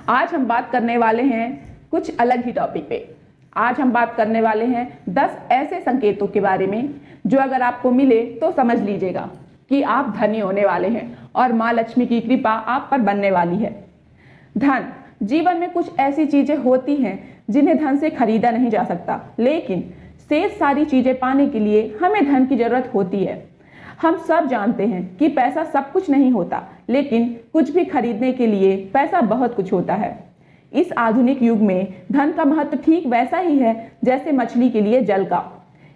आज हम बात करने वाले हैं कुछ अलग ही टॉपिक पे। आज हम बात करने वाले हैं 10 ऐसे संकेतों के बारे में जो अगर आपको मिले तो समझ लीजिएगा कि आप धनी होने वाले हैं और माँ लक्ष्मी की कृपा आप पर बनने वाली है। धन, जीवन में कुछ ऐसी चीजें होती हैं जिन्हें धन से खरीदा नहीं जा सकता, लेकिन शेष सारी चीजें पाने के लिए हमें धन की जरूरत होती है। हम सब जानते हैं कि पैसा सब कुछ नहीं होता, लेकिन कुछ भी खरीदने के लिए पैसा बहुत कुछ होता है। इस आधुनिक युग में धन का महत्व ठीक वैसा ही है जैसे मछली के लिए जल का।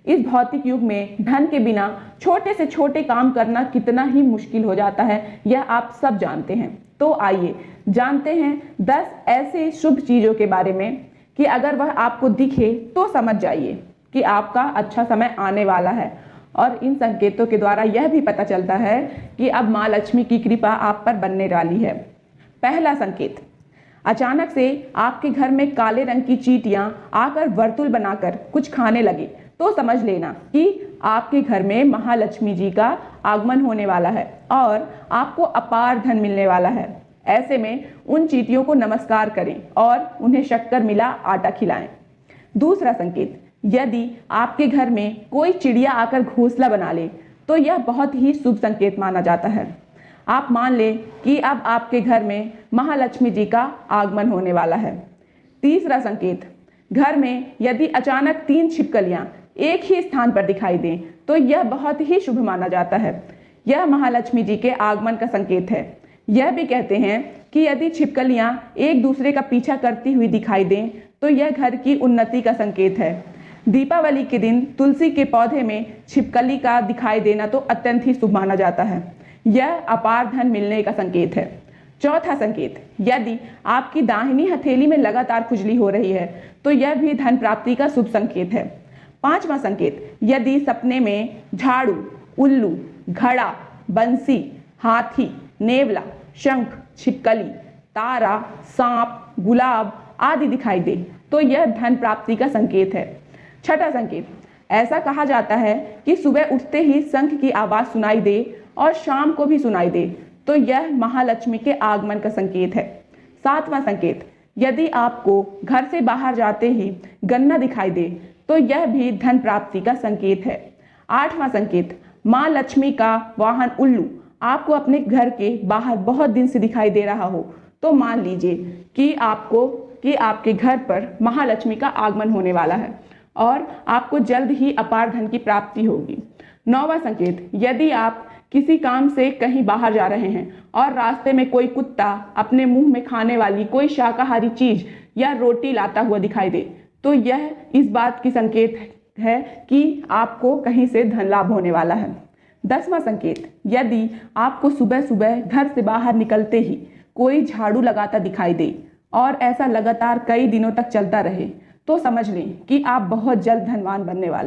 इस भौतिक युग में धन के बिना छोटे से छोटे काम करना कितना ही मुश्किल हो जाता है, यह आप सब जानते हैं। तो आइए जानते हैं 10 ऐसे शुभ चीजों के बारे में कि अगर वह आपको दिखे तो समझ जाइए कि आपका अच्छा समय आने वाला है। और इन संकेतों के द्वारा यह भी पता चलता है कि अब माँ लक्ष्मी की कृपा आप पर बनने वाली है। पहला संकेत, अचानक से आपके घर में काले रंग की चींटियां आकर वर्तुल बनाकर कुछ खाने लगे तो समझ लेना कि आपके घर में महालक्ष्मी जी का आगमन होने वाला है और आपको अपार धन मिलने वाला है। ऐसे में उन चींटियों को नमस्कार करें और उन्हें शक्कर मिला आटा खिलाएं। दूसरा संकेत, यदि आपके घर में कोई चिड़िया आकर घोंसला बना ले तो यह बहुत ही शुभ संकेत माना जाता है। आप मान लें कि अब आपके घर में महालक्ष्मी जी का आगमन होने वाला है। तीसरा संकेत, घर में यदि अचानक 3 छिपकलियां एक ही स्थान पर दिखाई दें तो यह बहुत ही शुभ माना जाता है। यह महालक्ष्मी जी के आगमन का संकेत है। यह भी कहते हैं कि यदि छिपकलियां एक दूसरे का पीछा करती हुई दिखाई दें तो यह घर की उन्नति का संकेत है। दीपावली के दिन तुलसी के पौधे में छिपकली का दिखाई देना तो अत्यंत ही शुभ माना जाता है। यह अपार धन मिलने का संकेत है। चौथा संकेत, यदि आपकी दाहिनी हथेली में लगातार खुजली हो रही है तो यह भी धन प्राप्ति का शुभ संकेत है। पांचवा संकेत, यदि सपने में झाड़ू, उल्लू, घड़ा, बंसी, हाथी, नेवला, शंख, छिपकली, तारा, सांप, गुलाब आदि दिखाई दे तो यह धन प्राप्ति का संकेत है। छठा संकेत, ऐसा कहा जाता है कि सुबह उठते ही शंख की आवाज सुनाई दे और शाम को भी सुनाई दे तो यह महालक्ष्मी के आगमन का संकेत है। सातवां संकेत, यदि आपको घर से बाहर जाते ही गन्ना दिखाई दे तो यह भी धन प्राप्ति का संकेत है। आठवां संकेत, माँ लक्ष्मी का वाहन उल्लू आपको अपने घर के बाहर बहुत दिन से दिखाई दे रहा हो तो मान लीजिए कि आपके घर पर महालक्ष्मी का आगमन होने वाला है और आपको जल्द ही अपार धन की प्राप्ति होगी। 9वां संकेत, यदि आप किसी काम से कहीं बाहर जा रहे हैं और रास्ते में कोई कुत्ता अपने मुंह में खाने वाली कोई शाकाहारी चीज या रोटी लाता हुआ दिखाई दे तो यह इस बात की संकेत है कि आपको कहीं से धन लाभ होने वाला है। 10वां संकेत, यदि आपको सुबह सुबह घर से बाहर निकलते ही कोई झाड़ू लगाता दिखाई दे और ऐसा लगातार कई दिनों तक चलता रहे तो समझ लें कि आप बहुत जल्द धनवान बनने वाले।